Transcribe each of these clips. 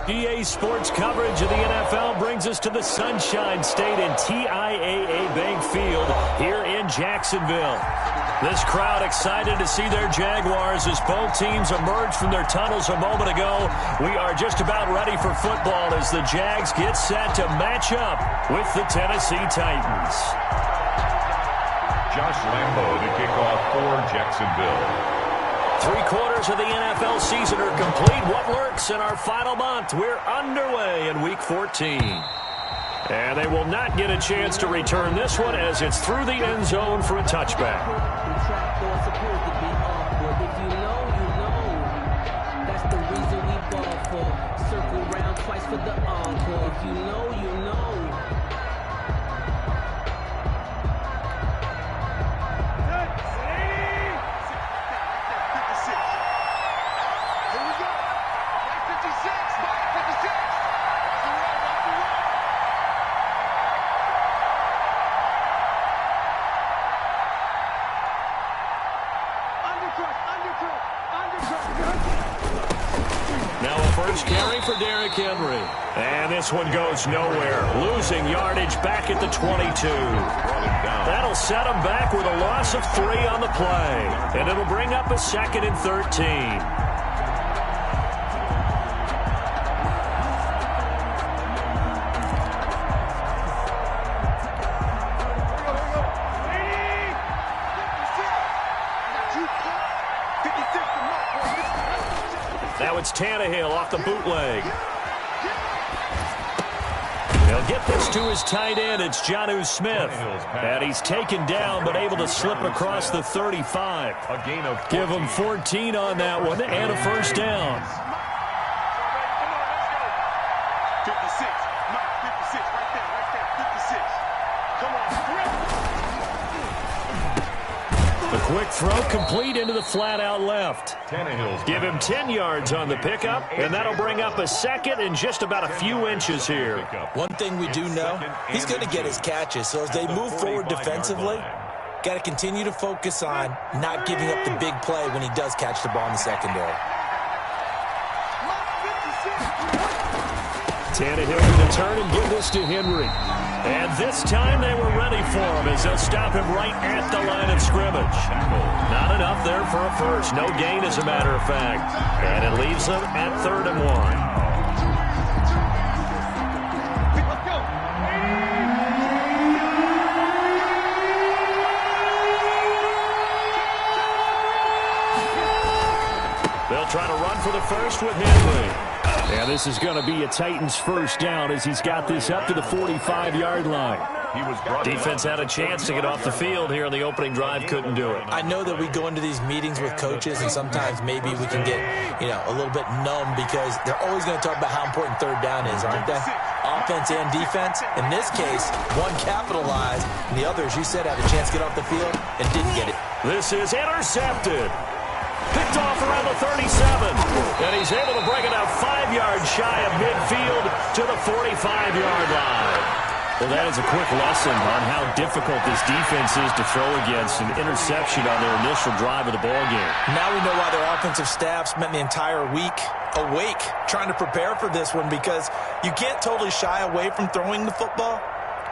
EA Sports coverage of the NFL brings us to the Sunshine State and TIAA Bank Field here in Jacksonville. This crowd excited to see their Jaguars as both teams emerged from their tunnels a moment ago. We are just about ready for football as the Jags get set to match up with the Tennessee Titans. Josh Lambo to kick off for Jacksonville. 3/4 of the NFL season are complete. What lurks in our final month? We're underway in Week 14. And they will not get a chance to return this one as it's through the end zone for a touchback. That's the reason we ball for. Circle round twice for the encore. If you know, you know. Now a first carry for Derrick Henry. And this one goes nowhere. Losing yardage back at the 22. That'll set him back with a loss of 3 on the play. And it'll bring up a 2nd and 13. Now it's Tannehill off the bootleg. He'll get this to his tight end. It's Jonnu Smith. And he's taken down but able to slip across the 35. A gain of 14. Give him 14 on that one and a first down. 56. 56 right there. 56. Come on. The quick throw complete into the flat out left. Tannehill's Give him 10 yards on the pickup, and that'll bring up a 2nd and just about a few inches here. One thing we do know, he's going to get his catches. So as they move forward defensively, got to continue to focus on not giving up the big play when he does catch the ball in the secondary. Tannehill going to turn and give this to Henry. And this time they were ready for him as they'll stop him right at the line of scrimmage. Not enough there for a first. No gain, as a matter of fact. And it leaves them at 3rd and 1. They'll try to run for the first with Henry. And this is going to be a Titans first down as he's got this up to the 45-yard line. Defense had a chance to get off the field here on the opening drive, couldn't do it. I know that we go into these meetings with coaches, and sometimes maybe we can get, a little bit numb because they're always going to talk about how important 3rd down is, aren't they? Offense and defense. In this case, one capitalized, and the other, as you said, had a chance to get off the field and didn't get it. This is intercepted. Picked off around the 37. And he's able to bring it out 5 yards shy of midfield to the 45-yard line. Well, that is a quick lesson on how difficult this defense is to throw against an interception on their initial drive of the ballgame. Now we know why their offensive staff spent the entire week awake trying to prepare for this one, because you can't totally shy away from throwing the football.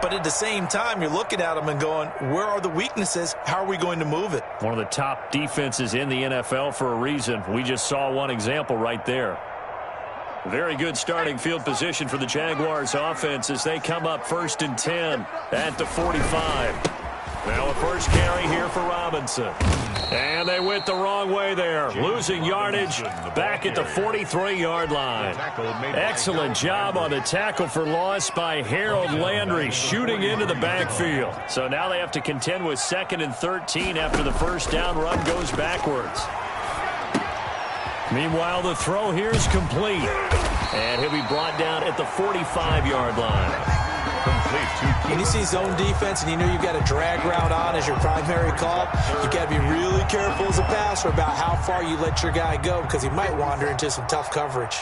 But at the same time, you're looking at them and going, where are the weaknesses? How are we going to move it? One of the top defenses in the NFL for a reason. We just saw one example right there. Very good starting field position for the Jaguars offense as they come up 1st and 10 at the 45. Now a first carry here for Robinson. And they went the wrong way there. Losing yardage back at the 43-yard line. Excellent job on the tackle for loss by Harold Landry, shooting into the backfield. So now they have to contend with 2nd and 13 after the first down run goes backwards. Meanwhile, the throw here is complete. And he'll be brought down at the 45-yard line. When you see zone defense and you know you've got a drag route on as your primary call, you've got to be really careful as a passer about how far you let your guy go, because he might wander into some tough coverage.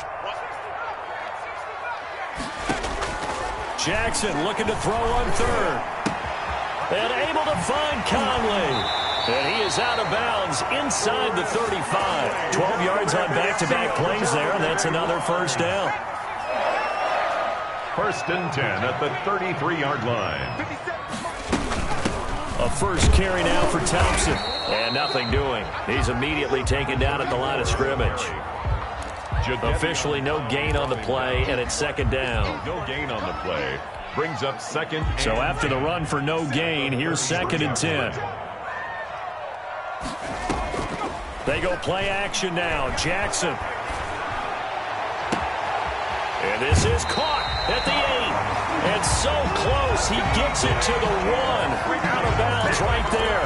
Jackson looking to throw on 3rd. And able to find Conley. And he is out of bounds inside the 35. 12 yards on back-to-back plays there, and that's another first down. First and 10 at the 33-yard line. A first carry now for Thompson. And nothing doing. He's immediately taken down at the line of scrimmage. Officially no gain on the play, and it's second down. No gain on the play. Brings up second. So after the run for no gain, here's second and 10. They go play action now. Jackson. And this is caught at the 8. And so close, he gets it to the 1. Out of bounds right there.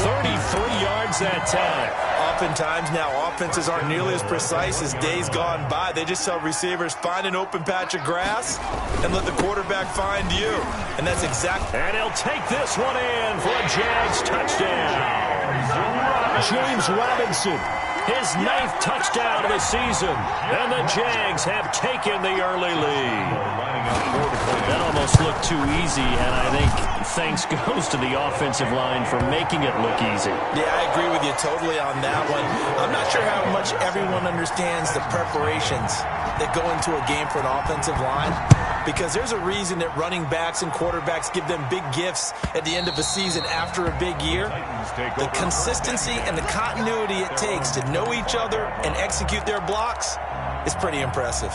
33 yards that time. Oftentimes now, offenses aren't nearly as precise as days gone by. They just tell receivers, find an open patch of grass and let the quarterback find you. And that's exactly. And he'll take this one in for a Jags touchdown. James Robinson, his 9th touchdown of the season. And the Jags have taken the early lead. That almost looked too easy, and I think thanks goes to the offensive line for making it look easy. Yeah, I agree with you totally on that one. I'm not sure how much everyone understands the preparations that go into a game for an offensive line, because there's a reason that running backs and quarterbacks give them big gifts at the end of a season after a big year. The consistency and the continuity it takes to know each other and execute their blocks is pretty impressive.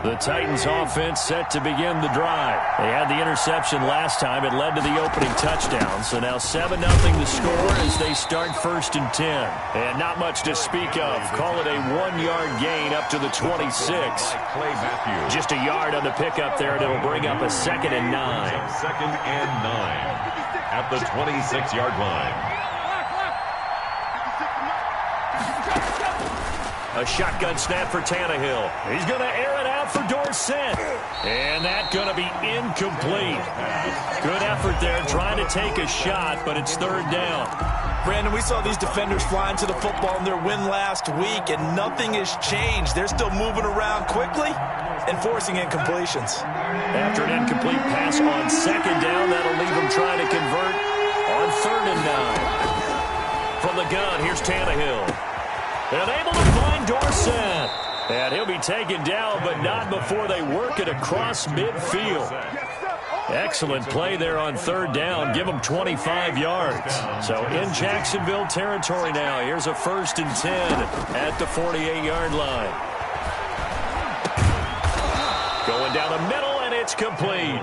The Titans offense set to begin the drive. They had the interception last time. It led to the opening touchdown. So now 7-0 the score as they start first and 10. And not much to speak of. Call it a 1-yard gain up to the 26. Just a yard on the pickup there, and it'll bring up a 2nd and 9. Second and 9 at the 26-yard line. A shotgun snap for Tannehill. He's going to air it out for Dorsett. And that's going to be incomplete. Good effort there trying to take a shot, but it's third down. Brandon, we saw these defenders flying to the football in their win last week, and nothing has changed. They're still moving around quickly and forcing incompletions. After an incomplete pass on second down, that'll leave them trying to convert on 3rd and 9. From the gun, here's Tannehill. And able to find Dorsett. And he'll be taken down, but not before they work it across midfield. Excellent play there on 3rd down. Give them 25 yards. So in Jacksonville territory now. Here's a 1st and 10 at the 48-yard line. Going down the middle, and it's complete.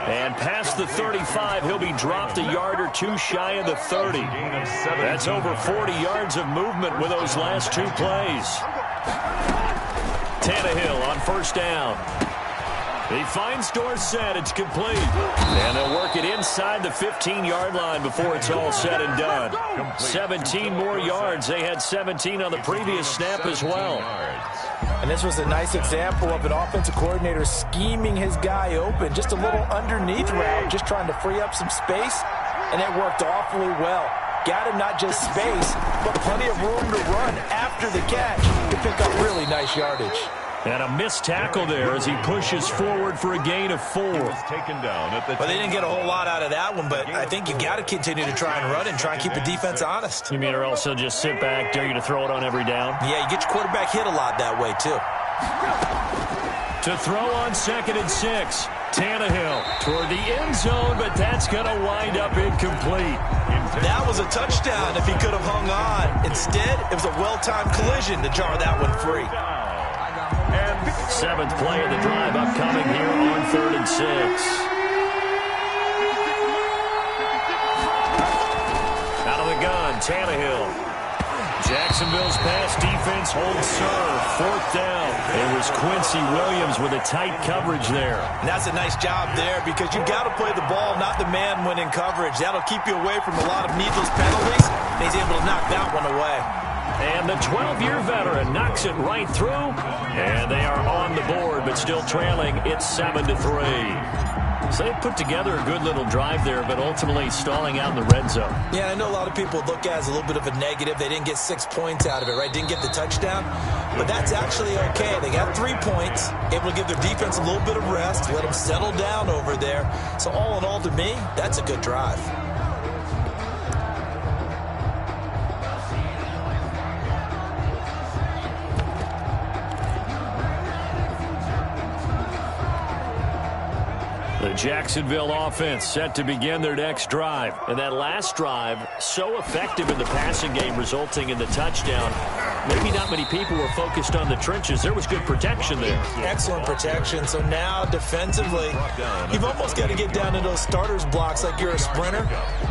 And past the 35, he'll be dropped a yard or two shy of the 30. That's over 40 yards of movement with those last 2 plays. Tannehill on 1st down. He finds Dorsett. It's complete. And they'll work it inside the 15-yard line before it's all said and done. 17 more yards. They had 17 on the previous snap as well. And this was a nice example of an offensive coordinator scheming his guy open. Just a little underneath route, just trying to free up some space. And it worked awfully well. Got him not just space, but plenty of room to run after the catch to pick up really nice yardage. And a missed tackle there as he pushes forward for a gain of 4. Well, they didn't get a whole lot out of that one, but I think you got to continue to try and run and try and keep the defense honest. You mean or else he'll just sit back, dare you to throw it on every down? Yeah, you get your quarterback hit a lot that way, too. To throw on 2nd and 6. Tannehill toward the end zone, but that's going to wind up incomplete. That was a touchdown if he could have hung on. Instead, it was a well-timed collision to jar that one free. 7th play of the drive upcoming here on 3rd and 6. Out of the gun, Tannehill. Jacksonville's pass defense holds serve. 4th down. It was Quincy Williams with a tight coverage there. And that's a nice job there because you've got to play the ball, not the man when in coverage. That'll keep you away from a lot of needless penalties. And he's able to knock that one away. And the 12-year veteran knocks it right through. And they are on the board, but still trailing. It's 7-3. So they put together a good little drive there, but ultimately stalling out in the red zone. Yeah, I know a lot of people look at it as a little bit of a negative. They didn't get 6 points out of it, right? Didn't get the touchdown. But that's actually okay. They got 3 points, able to give their defense a little bit of rest, let them settle down over there. So all in all, to me, that's a good drive. The Jacksonville offense set to begin their next drive. And that last drive, so effective in the passing game, resulting in the touchdown. Maybe not many people were focused on the trenches. There was good protection there. Excellent protection. So now defensively, you've almost got to get down to those starters blocks like you're a sprinter.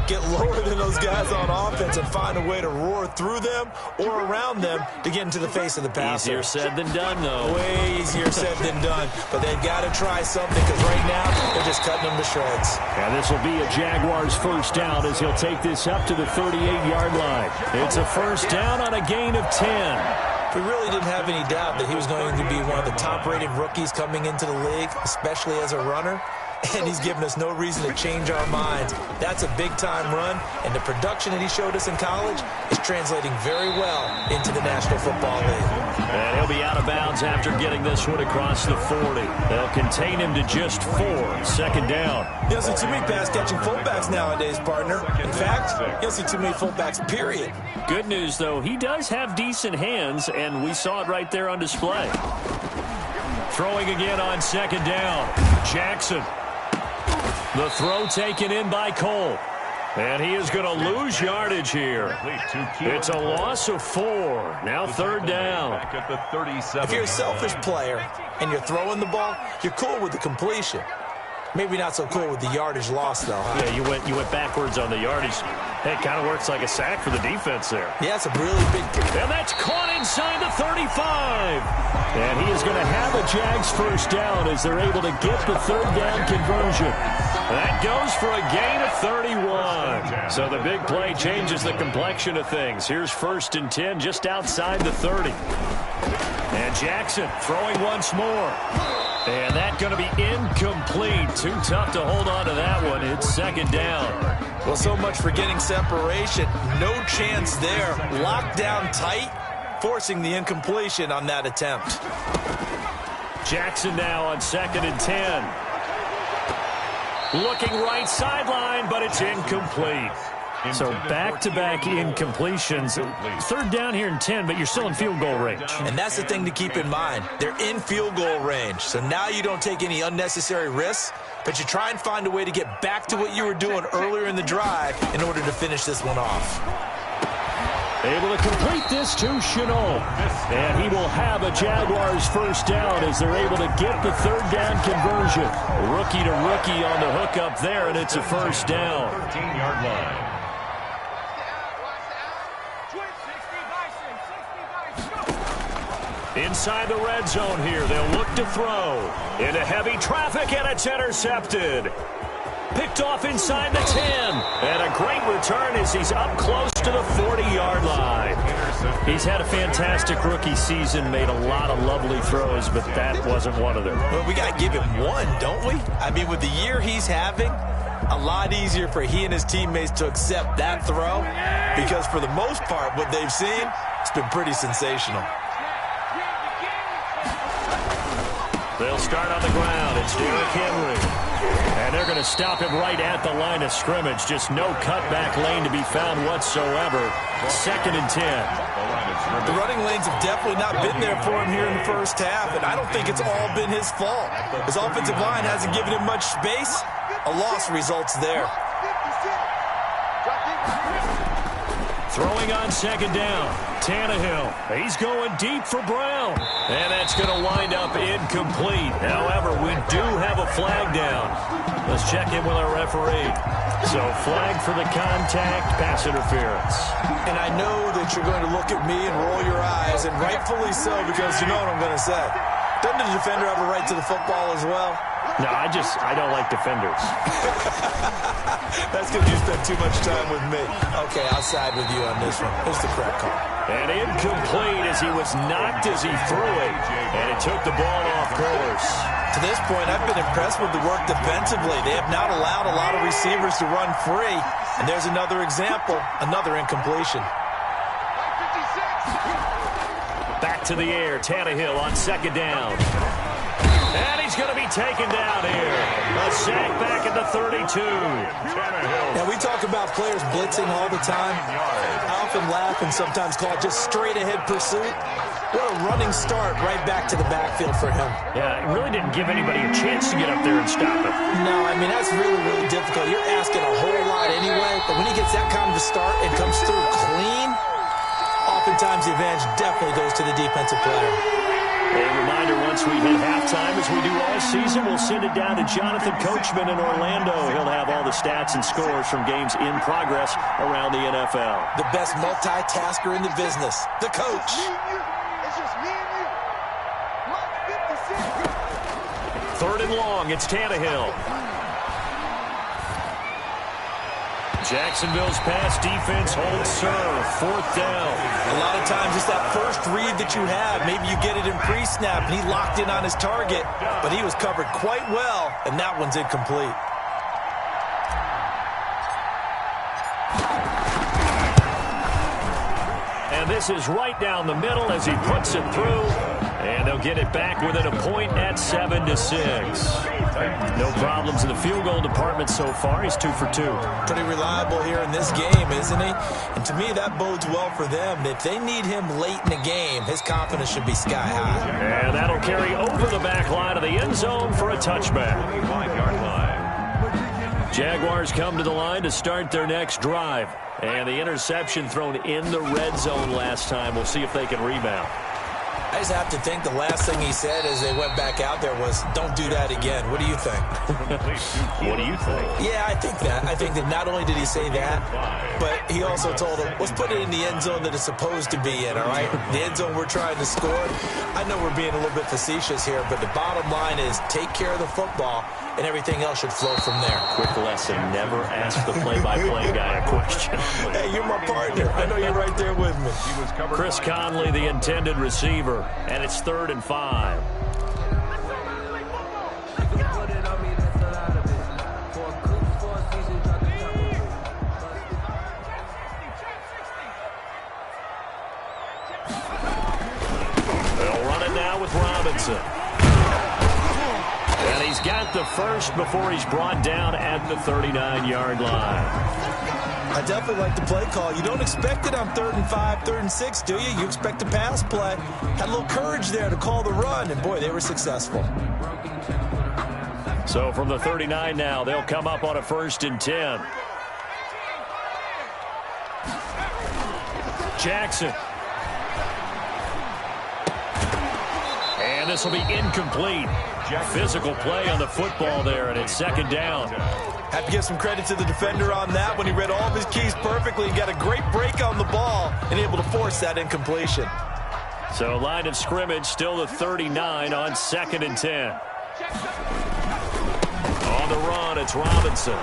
Get lower than those guys on offense and find a way to roar through them or around them to get into the face of the passer. Easier said than done, though. Way easier said than done. But they've got to try something because right now they're just cutting them to shreds. And this will be a Jaguars first down as he'll take this up to the 38-yard line. It's a first down on a gain of 10. We really didn't have any doubt that he was going to be one of the top-rated rookies coming into the league, especially as a runner. And he's given us no reason to change our minds. That's a big-time run, and the production that he showed us in college is translating very well into the National Football League. And he'll be out of bounds after getting this one across the 40. They'll contain him to just 4. Second down. You don't see too many pass-catching fullbacks nowadays, partner. In fact, you don't see too many fullbacks, period. Good news, though, he does have decent hands, and we saw it right there on display. Throwing again on second down. Jackson. The throw taken in by Cole. And he is going to lose yardage here. It's a loss of 4. Now third down. If you're a selfish player and you're throwing the ball, you're cool with the completion. Maybe not so cool with the yardage loss, though. Huh? Yeah, you went backwards on the yardage. Hey, it kind of works like a sack for the defense there. Yeah, it's a really big kick. And that's caught inside the 35. And he is going to have a Jags first down as they're able to get the third down conversion. That goes for a gain of 31. So the big play changes the complexion of things. Here's first and 10 just outside the 30. And Jackson throwing once more. And that's going to be incomplete. Too tough to hold on to that one. It's second down. Well, so much for getting separation. No chance there. Locked down tight, forcing the incompletion on that attempt. Jackson now on second and 10. Looking right sideline, but it's incomplete. So back-to-back incompletions. Third down here in 10, but you're still in field goal range. And that's the thing to keep in mind. They're in field goal range. So now you don't take any unnecessary risks, but you try and find a way to get back to what you were doing earlier in the drive in order to finish this one off. Able to complete this to Chenault. And he will have a Jaguars first down as they're able to get the third down conversion. Rookie to rookie on the hook up there, and it's a first down. 13-yard line. Inside the red zone here, they'll look to throw. Into heavy traffic, and it's intercepted. Picked off inside the 10. And a great return as he's up close to the 40-yard line. He's had a fantastic rookie season, made a lot of lovely throws, but that wasn't one of them. Well, we got to give him one, don't we? I mean, with the year he's having, a lot easier for he and his teammates to accept that throw because for the most part, what they've seen, it's been pretty sensational. They'll start on the ground. It's Derrick Henry. And they're going to stop him right at the line of scrimmage. Just no cutback lane to be found whatsoever. Second and 10. The running lanes have definitely not been there for him here in the first half, and I don't think it's all been his fault. His offensive line hasn't given him much space. A loss results there. Throwing on second down. Tannehill. He's going deep for Brown. And that's going to wind up incomplete. However, we do have a flag down. Let's check in with our referee. So flag for the contact, pass interference. And I know that you're going to look at me and roll your eyes, and rightfully so, because you know what I'm going to say. Doesn't the defender have a right to the football as well? No, I don't like defenders. That's because you spend too much time with me. Okay, I'll side with you on this one. It's the correct call. And incomplete as he was knocked as he threw it. And it took the ball off course. To this point, I've been impressed with the work defensively. They have not allowed a lot of receivers to run free. And there's another example, another incompletion. Back to the air, Tannehill on second down. And he's going to be taken down here. A sack back at the 32. Now, we talk about players blitzing all the time. I often laugh and sometimes call it just straight-ahead pursuit. What a running start right back to the backfield for him. Yeah, it really didn't give anybody a chance to get up there and stop it. No, I mean, that's really, really difficult. You're asking a whole lot anyway, but when he gets that kind of a start and comes through clean, oftentimes the advantage definitely goes to the defensive player. A reminder, once we hit halftime, as we do all season, we'll send it down to Jonathan Coachman in Orlando. He'll have all the stats and scores from games in progress around the NFL. The best multitasker in the business, the coach. It's just me and you. My 56. Third and long, it's Tannehill. Jacksonville's pass defense holds serve. Fourth down. A lot of times it's that first read that you have. Maybe you get it in pre-snap, and he locked in on his target, but he was covered quite well, and that one's incomplete. And this is right down the middle as he puts it through. And they'll get it back within a point at 7-6. No problems in the field goal department so far. He's 2 for 2. Pretty reliable here in this game, isn't he? And to me, that bodes well for them. If they need him late in the game, his confidence should be sky high. And that'll carry over the back line of the end zone for a touchback. Jaguars come to the line to start their next drive. And the interception thrown in the red zone last time. We'll see if they can rebound. I just have to think the last thing he said as they went back out there was, don't do that again. What do you think? What do you think? Yeah, I think that. I think that not only did he say that, but he also told him, let's put it in the end zone that it's supposed to be in, all right? The end zone we're trying to score. I know we're being a little bit facetious here, but the bottom line is take care of the football, and everything else should flow from there. Quick lesson, never ask the play-by-play guy a question. Hey, you're my partner. I know you're right there with me. Chris Conley, the intended receiver. And it's 3rd and 5. They'll run it now with Robinson. And he's got the first before he's brought down at the 39-yard line. I definitely like the play call. You don't expect it on 3rd and 5, 3rd and 6, do you? You expect a pass play. Had a little courage there to call the run, and boy, they were successful. So from the 39 now, they'll come up on a 1st and 10. Jackson. And this will be incomplete. Physical play on the football there, and it's 2nd down. Have to give some credit to the defender on that when he read all of his keys perfectly and got a great break on the ball and able to force that incompletion. So line of scrimmage still the 39 on 2nd and 10. On the run, it's Robinson.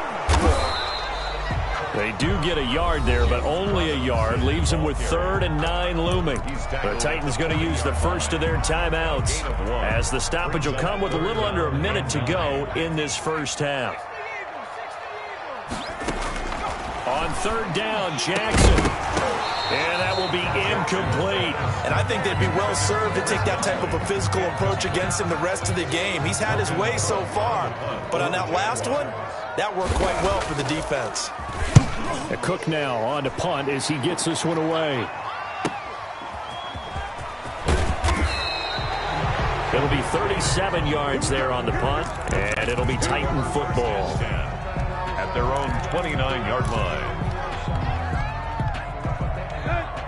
They do get a yard there, but only a yard. Leaves them with 3rd and 9 looming. The Titans going to use the first of their timeouts as the stoppage will come with a little under a minute to go in this first half. On 3rd down, Jackson. And that will be incomplete. And I think they'd be well served to take that type of a physical approach against him the rest of the game. He's had his way so far. But on that last one, that worked quite well for the defense. Cook now on to punt as he gets this one away. It'll be 37 yards there on the punt, and it'll be Titan football. At their own 29-yard line.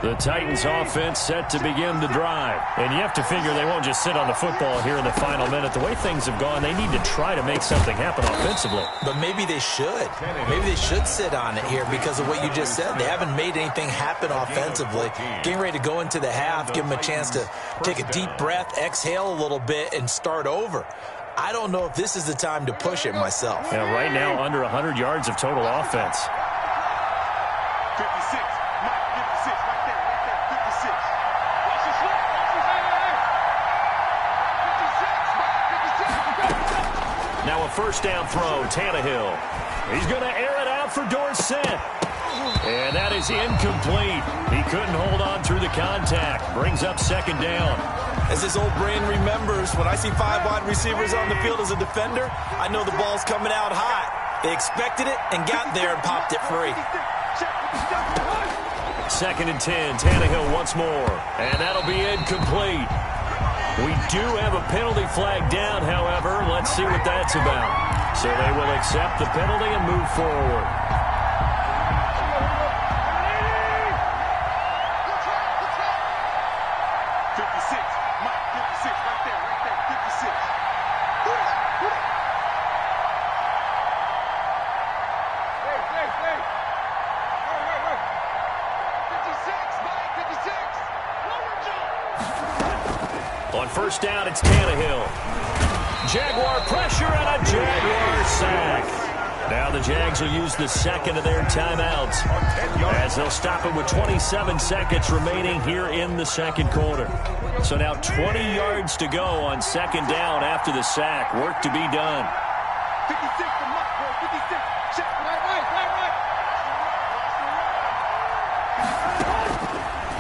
The Titans offense set to begin the drive. And you have to figure they won't just sit on the football here in the final minute. The way things have gone, they need to try to make something happen offensively. But maybe they should. Maybe they should sit on it here because of what you just said. They haven't made anything happen offensively. Getting ready to go into the half, give them a chance to take a deep breath, exhale a little bit, and start over. I don't know if this is the time to push it myself. Yeah, right now, under 100 yards of total offense. 56. Mike, 56. Right there. 56. Watch this leg. Watch this leg. 56. Now a first down throw, Tannehill. He's going to air it out for Dorsett. And that is incomplete. He couldn't hold on through the contact. Brings up 2nd down. As this old brain remembers, when I see 5 wide receivers on the field as a defender, I know the ball's coming out hot. They expected it and got there and popped it free. 2nd and 10. Tannehill once more. And that'll be incomplete. We do have a penalty flag down, however. Let's see what that's about. So they will accept the penalty and move forward. On first down, it's Tannehill. Jaguar pressure and a Jaguar sack. Now the Jags will use the second of their timeouts as they'll stop it with 27 seconds remaining here in the second quarter. So now 20 yards to go on second down after the sack. Work to be done. 56 to Mike, bro. 56. Check.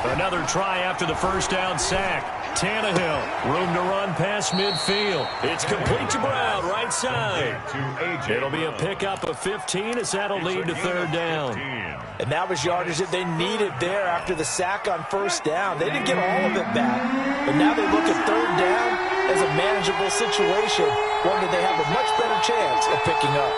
Right. Another try after the first down sack. Tannehill, room to run past midfield. It's complete to Brown, right side. It'll be a pickup of 15 as that'll lead to third down. And that was yardage that they needed there after the sack on first down. They didn't get all of it back, but now they look at third down as a manageable situation, one that they have a much better chance of picking up.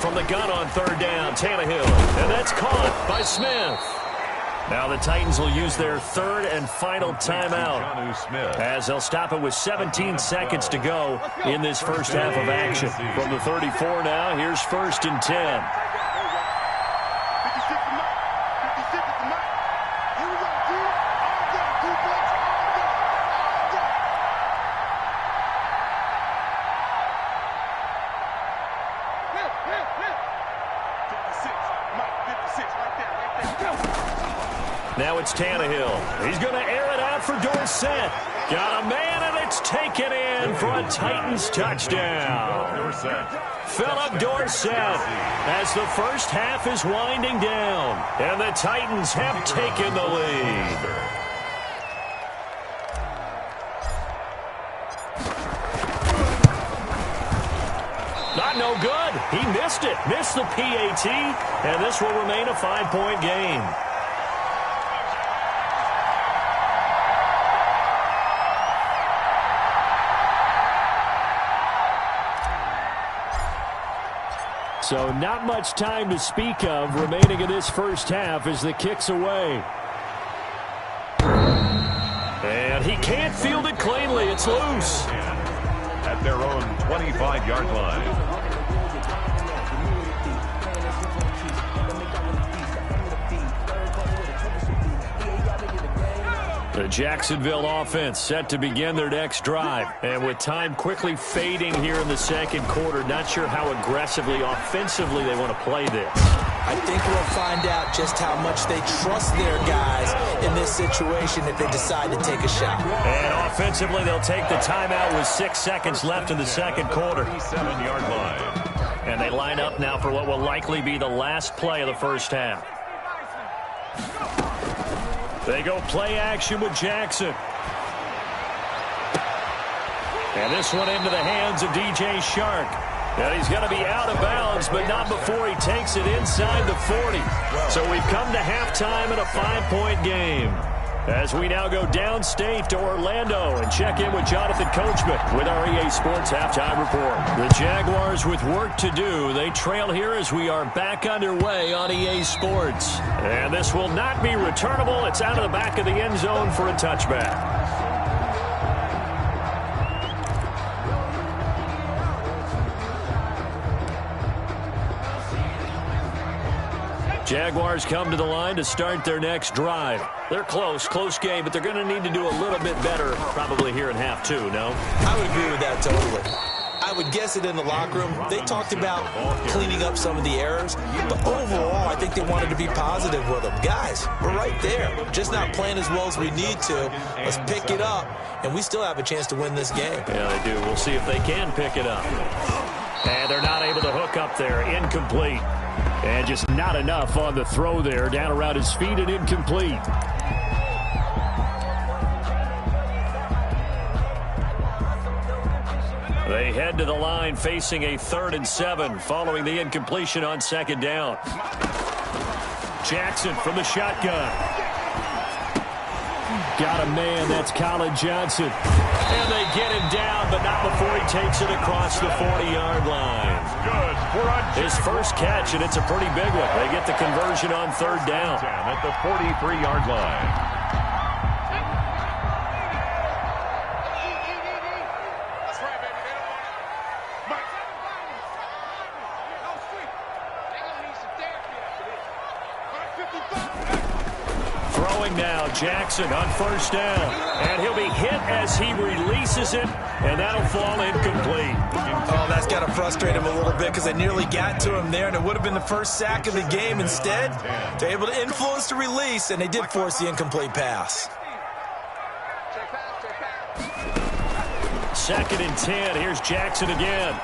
From the gun on third down, Tannehill, and that's caught by Smith. Now the Titans will use their third and final timeout as they'll stop it with 17 seconds to go in this first half of action. From the 34 now, here's first and 10. Now it's Tannehill. He's going to air it out for Dorsett. Got a man, and it's taken in for a Titans touchdown. Philip Dorsett as the first half is winding down, and the Titans have taken the lead. Not no good. He missed it. Missed the PAT, and this will remain a 5-point game. So not much time to speak of remaining in this first half as the kick's away. And he can't field it cleanly. It's loose. At their own 25-yard line. The Jacksonville offense set to begin their next drive. And with time quickly fading here in the second quarter, not sure how aggressively, offensively they want to play this. I think we'll find out just how much they trust their guys in this situation if they decide to take a shot. And offensively, they'll take the timeout with 6 seconds left in the second quarter. 7-yard line. And they line up now for what will likely be the last play of the first half. They go play action with Jackson. And this one into the hands of DJ Shark. And he's going to be out of bounds, but not before he takes it inside the 40. So we've come to halftime in a 5-point game. As we now go downstate to Orlando and check in with Jonathan Coachman with our EA Sports Halftime Report. The Jaguars with work to do. They trail here as we are back underway on EA Sports. And this will not be returnable. It's out of the back of the end zone for a touchback. Jaguars come to the line to start their next drive. They're close game, but they're going to need to do a little bit better probably here in half two, no? I would agree with that totally. I would guess it in the locker room. They talked about cleaning up some of the errors, but overall, I think they wanted to be positive with them. Guys, we're right there. Just not playing as well as we need to. Let's pick it up, and we still have a chance to win this game. Yeah, they do. We'll see if they can pick it up. And they're not able to hook up there. Incomplete. And just not enough on the throw there. Down around his feet and incomplete. They head to the line facing a 3rd and 7 following the incompletion on second down. Jackson from the shotgun. Got a man, that's Colin Johnson. And they get him down, but not before he takes it across the 40-yard line. His first catch, and it's a pretty big one. They get the conversion on third down. At the 43-yard line. Now Jackson on first down, and he'll be hit as he releases it, and that'll fall incomplete. Oh, that's got to frustrate him a little bit because they nearly got to him there, and it would have been the first sack of the game. Instead, they're able to influence the release, and they did force the incomplete pass. 2nd and 10. Here's Jackson again.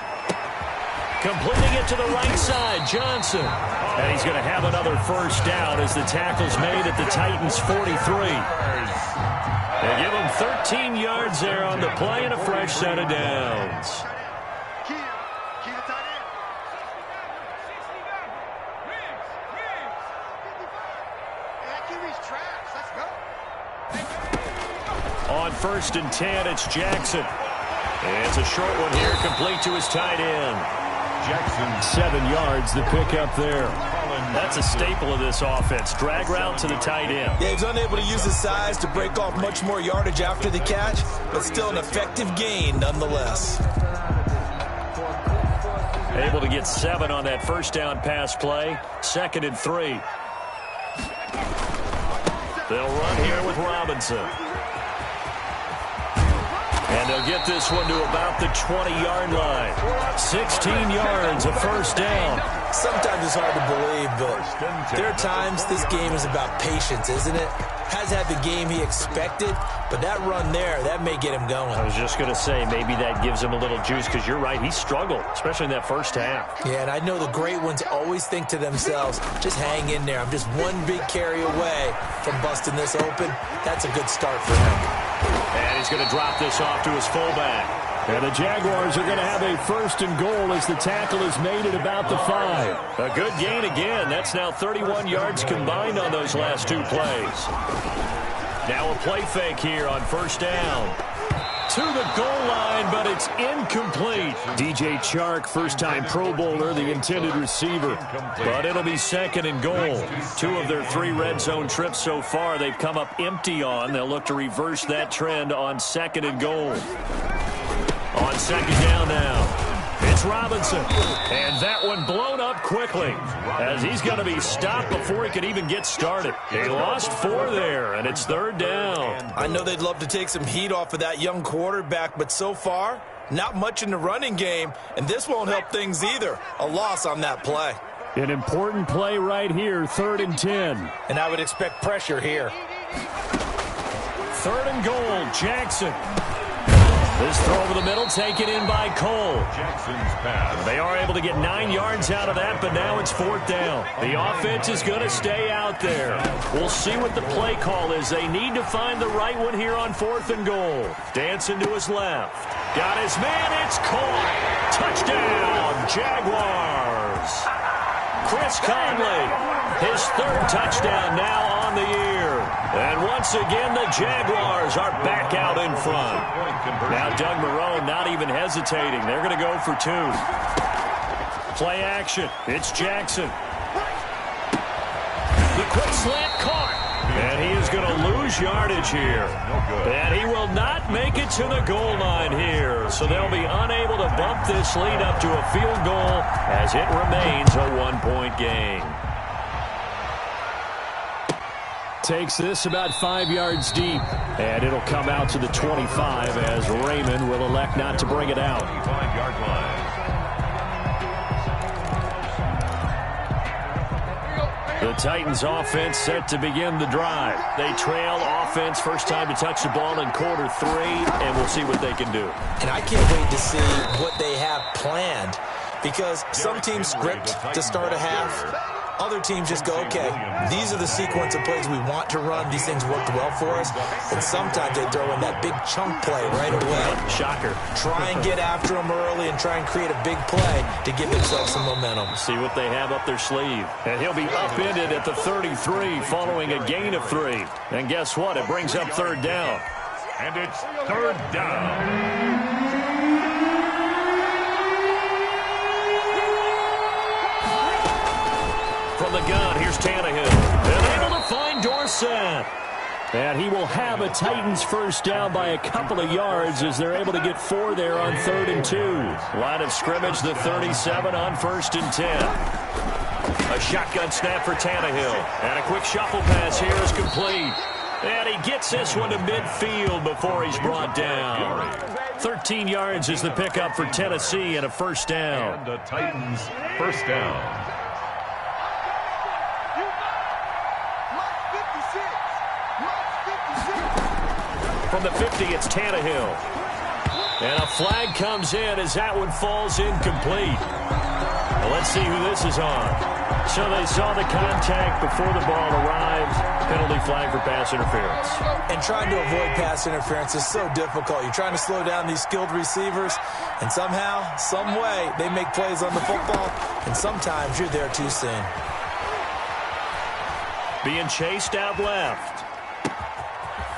Completing it to the right side, Johnson. And he's going to have another first down as the tackle's made at the Titans' 43. They give him 13 yards there on the play and a fresh set of downs. On 1st and 10, it's Jackson. And it's a short one here, complete to his tight end. Jackson, 7 yards, the pickup there. That's a staple of this offense. Drag route to the tight end. Yeah, he's unable to use his size to break off much more yardage after the catch, but still an effective gain nonetheless. Able to get 7 on that first down pass play. 2nd and 3. They'll run here with Robinson. And they'll get this one to about the 20-yard line. 16 yards, a first down. Sometimes it's hard to believe, but there are times this game is about patience, isn't it? Has had the game he expected, but that run there, that may get him going. I was just going to say, maybe that gives him a little juice, because you're right, he struggled, especially in that first half. Yeah, and I know the great ones always think to themselves, just hang in there. I'm just one big carry away from busting this open. That's a good start for him. And he's going to drop this off to his fullback. And the Jaguars are going to have a 1st and goal as the tackle is made at about the 5. A good gain again. That's now 31 yards combined on those last 2 plays. Now a play fake here on 1st down. To the goal line, but it's incomplete. DJ Chark, first-time Pro Bowler, the intended receiver. But it'll be 2nd and goal. 2 of their 3 red zone trips so far they've come up empty on. They'll look to reverse that trend on 2nd and goal. On 2nd down now, it's Robinson. And that one blown up quickly as he's going to be stopped before he could even get started. He lost 4 there, and it's 3rd down. I know they'd love to take some heat off of that young quarterback, but so far, not much in the running game, and this won't help things either. A loss on that play. An important play right here, 3rd and 10. And I would expect pressure here. 3rd and goal, Jackson. This throw over the middle taken in by Cole. Jackson's pass. They are able to get 9 yards out of that, but now it's 4th down. The offense is going to stay out there. We'll see what the play call is. They need to find the right one here on 4th and goal. Dancing to his left. Got his man. It's caught. Touchdown, Jaguars. Chris Conley, his 3rd touchdown now on the year. And once again, the Jaguars are back out in front. Now Doug Marrone not even hesitating. They're going to go for 2. Play action. It's Jackson. The quick slant caught. And he is going to lose yardage here. And he will not make it to the goal line here. So they'll be unable to bump this lead up to a field goal as it remains a 1-point game. Takes this about 5 yards deep, and it'll come out to the 25 as Raymond will elect not to bring it out. 25-yard line. The Titans offense set to begin the drive. They trail offense, first time to touch the ball in quarter 3, and we'll see what they can do. And I can't wait to see what they have planned, because some teams script to start a half, other teams just go, okay, these are the sequence of plays we want to run. These things worked well for us. And sometimes they throw in that big chunk play right away. Shocker. Try and get after them early and try and create a big play to give themselves some momentum. See what they have up their sleeve. And he'll be upended at the 33 following a gain of 3. And guess what? It brings up third down. And it's third down. From the gun, here's Tannehill. And able to find Dorsett. And he will have a Titans first down by a couple of yards as they're able to get 4 there on 3rd and 2. Line of scrimmage, the 37 on 1st and 10. A shotgun snap for Tannehill. And a quick shuffle pass here is complete. And he gets this one to midfield before he's brought down. 13 yards is the pickup for Tennessee and a first down. And the Titans first down. From the 50, it's Tannehill. And a flag comes in as that one falls incomplete. Well, let's see who this is on. So they saw the contact before the ball arrived. Penalty flag for pass interference. And trying to avoid pass interference is so difficult. You're trying to slow down these skilled receivers, and somehow, some way, they make plays on the football, and sometimes you're there too soon. Being chased out left.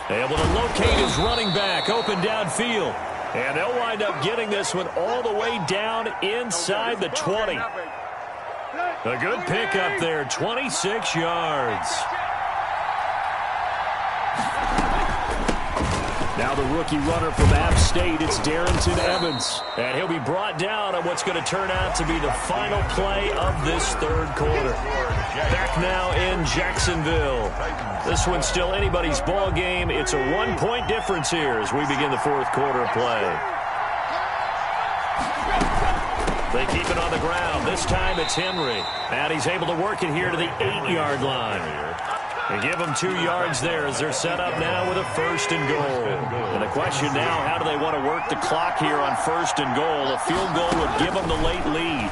Able to locate his running back, open downfield. And they'll wind up getting this one all the way down inside the 20. A good pickup there, 26 yards. Now the rookie runner from App State, it's Darrington Evans. And he'll be brought down on what's going to turn out to be the final play of this third quarter. Back now in Jacksonville. This one's still anybody's ball game. It's a 1-point difference here as we begin the fourth quarter of play. They keep it on the ground. This time it's Henry. And he's able to work it here to the 8-yard line. They give them 2 yards there as they're set up now with a first and goal. And the question now, how do they want to work the clock here on first and goal? A field goal would give them the late lead.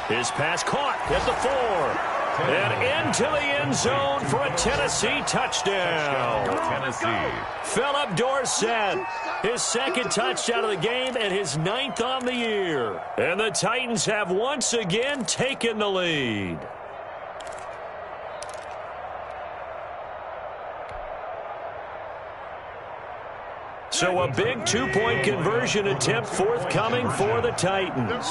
His pass caught at the 4. And into the end zone for a Tennessee touchdown. Tennessee. Philip Dorsett, his second touchdown of the game and his 9th on the year. And the Titans have once again taken the lead. So a big 2-point conversion attempt forthcoming for the Titans.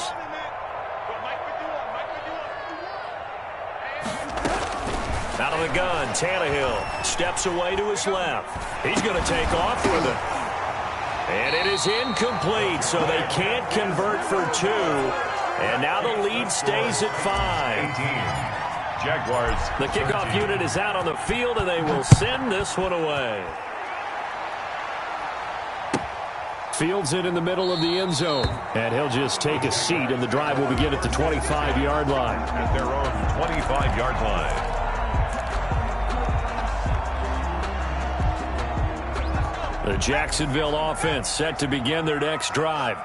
Out of the gun, Tannehill steps away to his left. He's going to take off with it. And it is incomplete, so they can't convert for 2. And now the lead stays at 5. Jaguars. The kickoff unit is out on the field, and they will send this one away. Fields it in the middle of the end zone. And he'll just take a seat, and the drive will begin at the 25-yard line. At their own 25-yard line. The Jacksonville offense set to begin their next drive.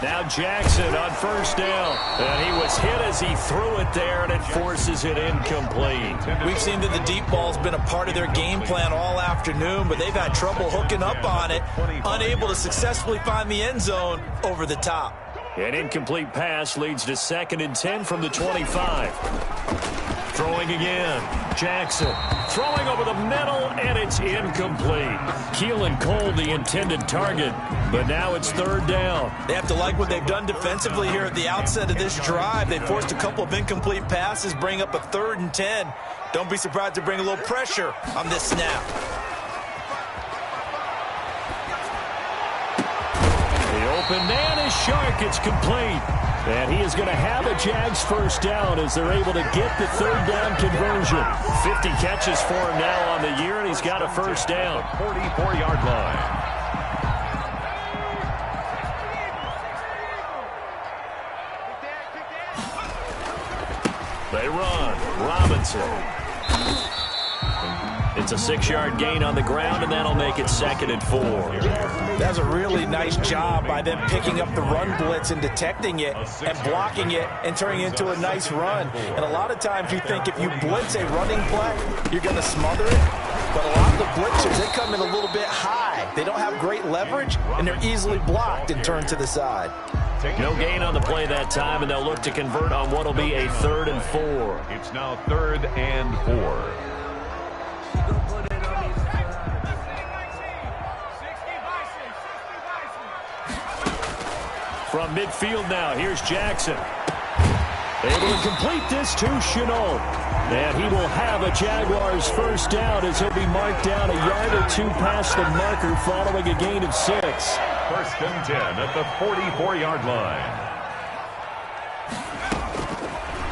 Now Jackson on first down. And he was hit as he threw it there, and it forces it incomplete. We've seen that the deep ball's been a part of their game plan all afternoon, but they've had trouble hooking up on it, unable to successfully find the end zone over the top. An incomplete pass leads to 2nd and 10 from the 25. Throwing again. Jackson throwing over the middle, and it's incomplete. Keelan Cole, the intended target, but now it's 3rd down. They have to like what they've done defensively here at the outset of this drive. They forced a couple of incomplete passes, bring up a 3rd and 10. Don't be surprised to bring a little pressure on this snap. The open man is Shark. It's complete. And he is going to have a Jags first down as they're able to get the 3rd down conversion. 50 catches for him now on the year, and he's got a first down. 44-yard line. They run. Robinson. It's a 6-yard gain on the ground, and that'll make it 2nd and 4. That's a really nice job by them picking up the run blitz and detecting it and blocking it and turning it into a nice run. And a lot of times you think if you blitz a running play, you're going to smother it. But a lot of the blitzers, they come in a little bit high. They don't have great leverage, and they're easily blocked and turned to the side. No gain on the play that time, and they'll look to convert on what will be a 3rd and 4. It's now 3rd and 4. From midfield now, here's Jackson. Able to complete this to Chenault. And he will have a Jaguars first down as he'll be marked down a yard or 2 past the marker following a gain of 6. 1st and 10 at the 44-yard line.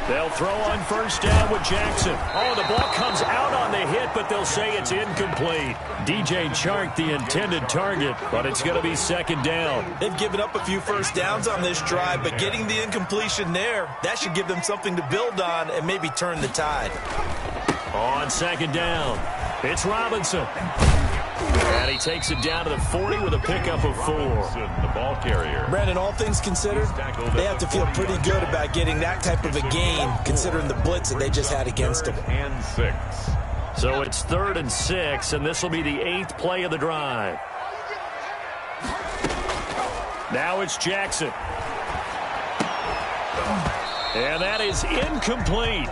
They'll throw on first down with Jackson. Oh, the ball comes out on the hit, but they'll say it's incomplete. DJ Chark, the intended target, but it's going to be 2nd down. They've given up a few first downs on this drive, but getting the incompletion there, that should give them something to build on and maybe turn the tide. On 2nd down, it's Robinson. And he takes it down to the 40 with a pickup of 4. The ball carrier. Brandon, all things considered, they have to feel pretty good about getting that type of a gain, considering the blitz that they just had against them. 3rd and 6. So it's 3rd and 6, and this will be the 8th play of the drive. Now it's Jackson. And that is incomplete.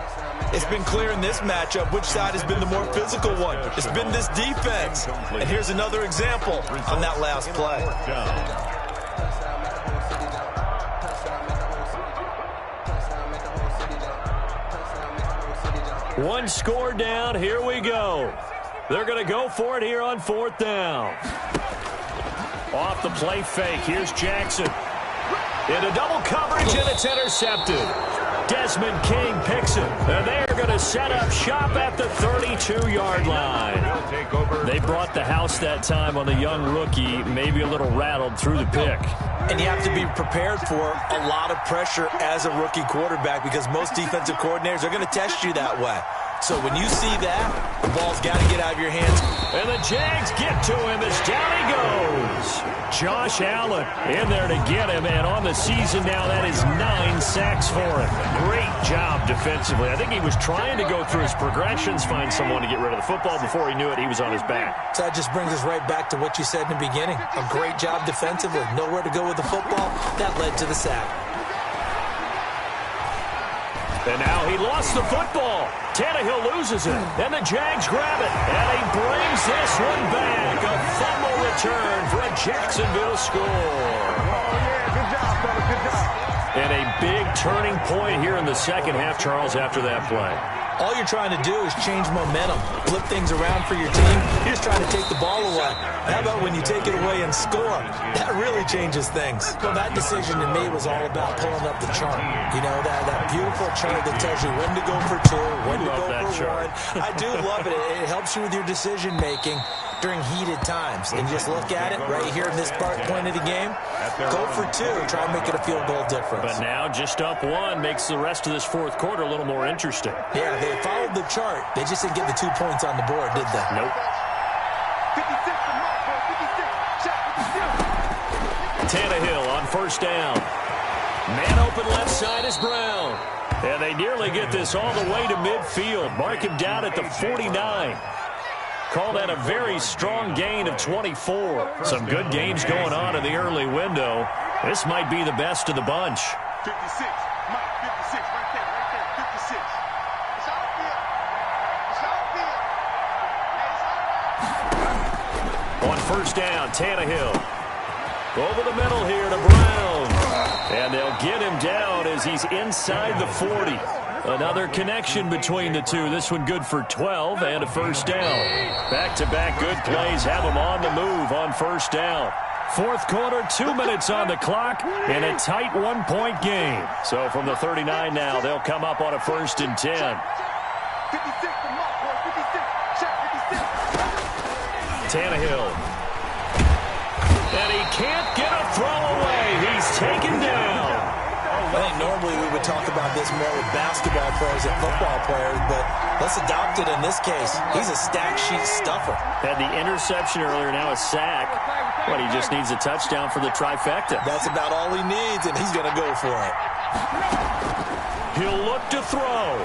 It's been clear in this matchup which side has been the more physical one. It's been this defense. And here's another example on that last play. One score down. Here we go. They're going to go for it here on 4th down. Off the play fake. Here's Jackson. Into double coverage, and it's intercepted. Desmond King picks it, and they're going to set up shop at the 32-yard line. They brought the house that time on the young rookie, maybe a little rattled through the pick. And you have to be prepared for a lot of pressure as a rookie quarterback because most defensive coordinators are going to test you that way. So when you see that, the ball's got to get out of your hands. And the Jags get to him as down he goes. Josh Allen in there to get him, and on the season now, that is 9 sacks for him. Great job defensively. I think he was trying to go through his progressions, find someone to get rid of the football. Before he knew it, he was on his back. So that just brings us right back to what you said in the beginning. A great job defensively. Nowhere to go with the football. That led to the sack. And now he lost the football. Tannehill loses it. And the Jags grab it. And he brings this one back. A fumble return for a Jacksonville score. Oh, yeah, good job, fella, good job. And a big turning point here in the 2nd half, Charles, after that play. All you're trying to do is change momentum, flip things around for your team. You're just trying to take the ball away. How about when you take it away and score? That really changes things. Well, that decision to me was all about pulling up the chart. You know, that beautiful chart that tells you when to go for 2, when to go for 1. I do love it. It helps you with your decision-making during heated times. And just look at it right here in this point of the game. Go for 2. Try and make it a field goal difference. But now just up 1 makes the rest of this 4th quarter a little more interesting. Yeah, they followed the chart. They just didn't get the 2 points on the board, did they? Nope. 56 to Mark, bro. 56. Shot 56. Tannehill on first down. Man open left side is Brown. And they nearly get this all the way to midfield. Mark him down at the 49. Call that a very strong gain of 24. Some good games going on in the early window. This might be the best of the bunch. 56. Mike, 56. Right there. 56. It's all field. It's all field. On first down, Tannehill. Over the middle here to Brown. And they'll get him down as he's inside the 40. Another connection between the two. This one good for 12 and a first down. Back-to-back good plays have him on the move on first down. 4th quarter, 2 minutes on the clock, and a tight 1-point game. So from the 39 now, they'll come up on a 1st and 10. 56 to Mark, bro. 56. Shot 56. Tannehill. And he can't get a throw away. He's taken down. I think normally we would talk about this more with basketball players and football players, but Let's adopt it in this case. He's a stack sheet stuffer. Had the interception earlier, now a sack. But he just needs a touchdown for the trifecta. That's about all he needs, and he's going to go for it. He'll look to throw.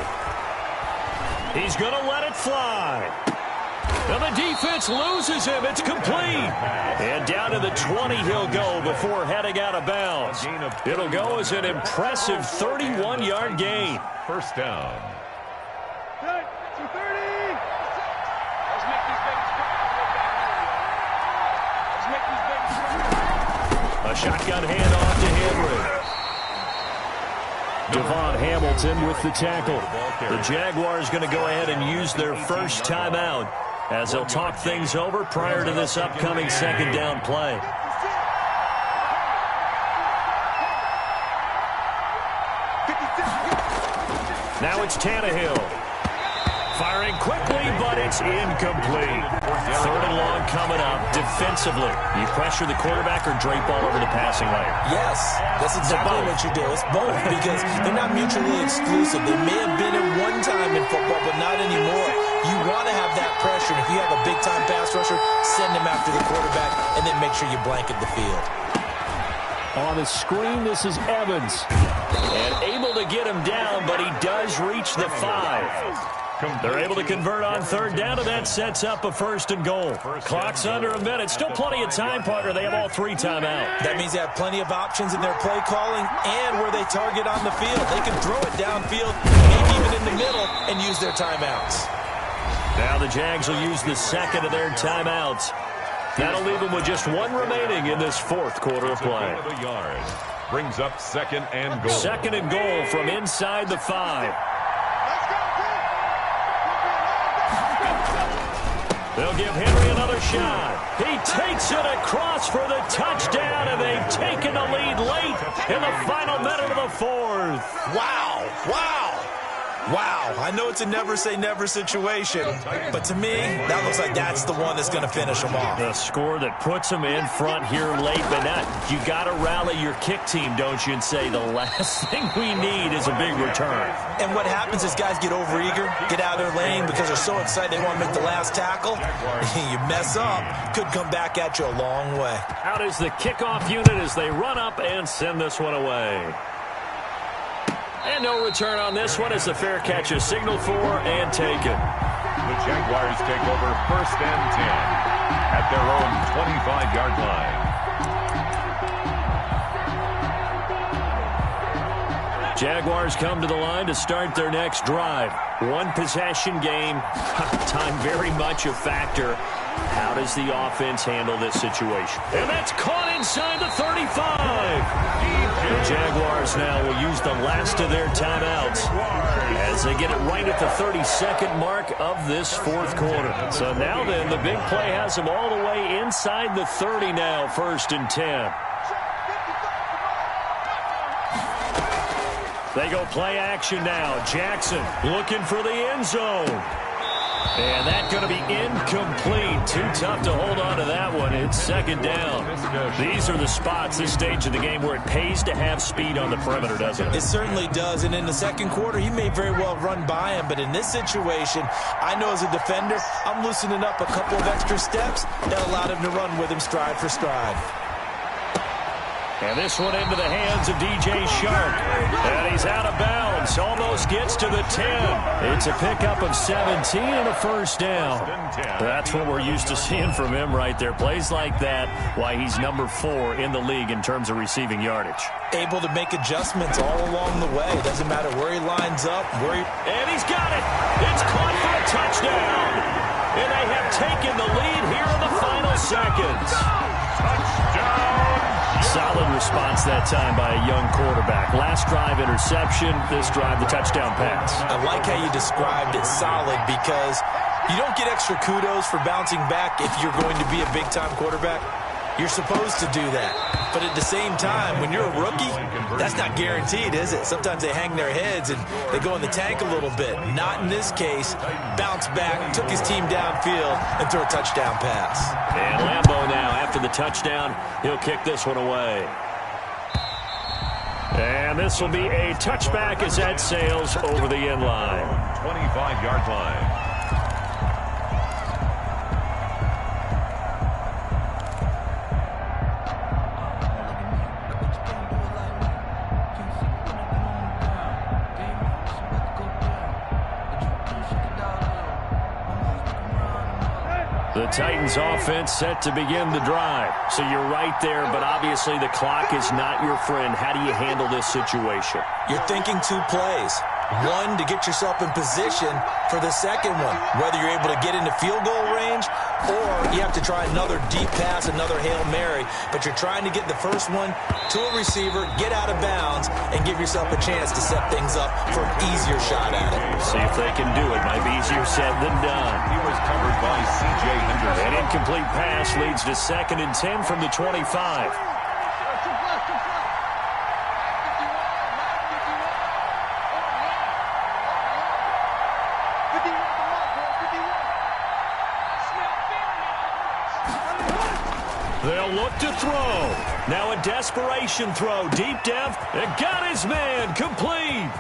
He's going to let it fly. And the defense loses him. It's complete. And down to the 20 he'll go before heading out of bounds. It'll go as an impressive 31-yard gain. First down. A shotgun handoff to Henry. Devon Hamilton with the tackle. The Jaguars going to go ahead and use their first timeout as they'll talk things over prior to this upcoming second down play. Now it's Tannehill. Firing quickly, but it's incomplete. Third and long coming up defensively. You pressure the quarterback or drape all over the passing lane? Yes, that's exactly what you do. It's both because they're not mutually exclusive. They may have been at one time in football, but not anymore. You want to have that pressure. If you have a big-time pass rusher, send him after the quarterback, and then make sure you blanket the field. On the screen, this is Evans. And able to get him down, but he does reach the 5. They're able to convert on third down, and that sets up a first and goal. Clock's under a minute. Still plenty of time, partner. They have all 3 timeouts. That means they have plenty of options in their play calling and where they target on the field. They can throw it downfield, maybe even in the middle, and use their timeouts. Now the Jags will use the second of their timeouts. That'll leave them with just 1 remaining in this fourth quarter of play. Brings up second and goal. Second and goal from inside the 5. They'll give Henry another shot. He takes it across for the touchdown, and they've taken the lead late in the final minute of the 4th. Wow, wow. Wow, I know it's a never-say-never situation, but to me, that looks like that's the one that's going to finish them off. The score that puts them in front here late, but not. You got to rally your kick team, don't you, and say the last thing we need is a big return. And what happens is guys get overeager, get out of their lane because they're so excited they want to make the last tackle. You mess up, could come back at you a long way. Out is the kickoff unit as they run up and send this one away. And no return on this one as the fair catch is signaled for and taken. The Jaguars take over first and 10 at their own 25-yard line. Jaguars come to the line to start their next drive. 1 possession game. Time very much a factor. How does the offense handle this situation? And that's caught inside the 35. The Jaguars now will use the last of their timeouts as they get it right at the 32nd mark of this fourth quarter. So now then, the big play has them all the way inside the 30 now, first and 10. They go play action now. Jackson looking for the end zone. And that's going to be incomplete. Too tough to hold on to that one. It's second down. These are the spots, this stage of the game, where it pays to have speed on the perimeter, doesn't it? It certainly does. And in the second quarter, he may very well run by him. But in this situation, I know as a defender, I'm loosening up a couple of extra steps that allowed him to run with him stride for stride. And this one into the hands of DJ Shark. And he's out of bounds. Almost gets to the 10. It's a pickup of 17 and a first down. That's what we're used to seeing from him right there. Plays like that, why he's number 4 in the league in terms of receiving yardage. Able to make adjustments all along the way. Doesn't matter where he lines up. And he's got it. It's caught for a touchdown. And they have taken the lead here in the final seconds. Touchdown. Solid response that time by a young quarterback. Last drive, interception. This drive, the touchdown pass. I like how you described it, solid, because you don't get extra kudos for bouncing back if you're going to be a big-time quarterback. You're supposed to do that. But at the same time, when you're a rookie, that's not guaranteed, is it? Sometimes they hang their heads and they go in the tank a little bit. Not in this case. Bounce back, took his team downfield, and threw a touchdown pass. And Lambeau now, after the touchdown, he'll kick this one away. And this will be a touchback as that sails over the end line. 25-yard line. The Titans offense set to begin the drive. So you're right there, but obviously the clock is not your friend. How do you handle this situation? You're thinking 2 plays. One, to get yourself in position for the second one, whether you're able to get into field goal range or you have to try another deep pass, another Hail Mary, but you're trying to get the first one to a receiver, get out of bounds, and give yourself a chance to set things up for an easier shot at it. See if they can do it. Might be easier said than done. He was covered by C.J. Henderson. An incomplete pass leads to 2nd and 10 from the 25. They'll look to throw. Now a desperation throw. Deep depth. And got his man. Complete.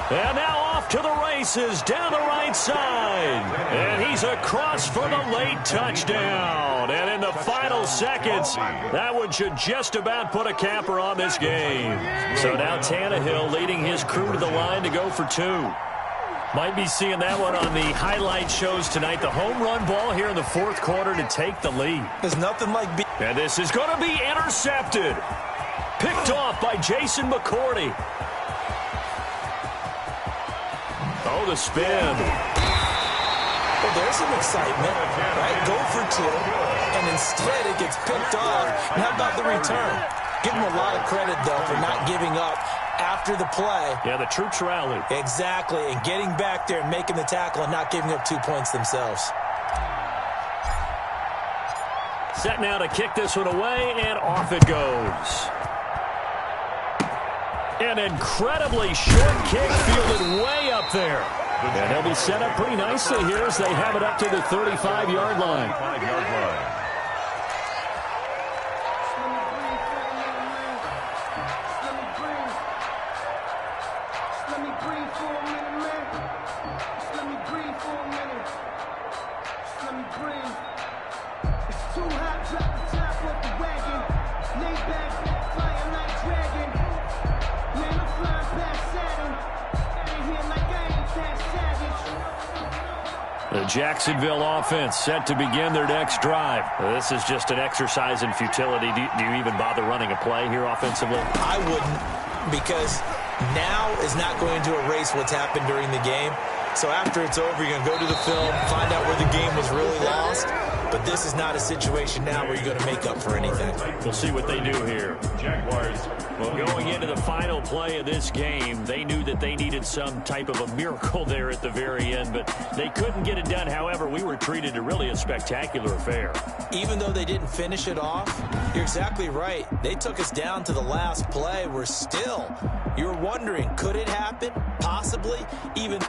And now off to the races. Down the right side. And he's across for the late touchdown. And in the final seconds, that one should just about put a capper on this game. So now Tannehill leading his crew to the line to go for 2. Might be seeing that one on the highlight shows tonight. The home run ball here in the 4th quarter to take the lead. There's nothing like... And this is going to be intercepted. Picked off by Jason McCourty. Oh, the spin. Well, there's some excitement, right? Go for 2, and instead it gets picked off. And how about the return? Give him a lot of credit, though, for not giving up after the play. Yeah, the troops rallied. Exactly, and getting back there and making the tackle and not giving up 2 points themselves. Set now to kick this one away, and off it goes. An incredibly short kick fielded way up there. And they'll be set up pretty nicely here as they have it up to the 35-yard line. 35-yard line. The Jacksonville offense set to begin their next drive. This is just an exercise in futility. Do you even bother running a play here offensively? I wouldn't, because now is not going to erase what's happened during the game. So after it's over, you're going to go to the film, find out where the game was really lost. But this is not a situation now where you're going to make up for anything. We'll see what they do here. Jaguars. Well, going into the final play of this game, they knew that they needed some type of a miracle there at the very end, but they couldn't get it done. However, we were treated to really a spectacular affair. Even though they didn't finish it off, you're exactly right. They took us down to the last play. We're still, you were wondering, could it happen? Possibly, even...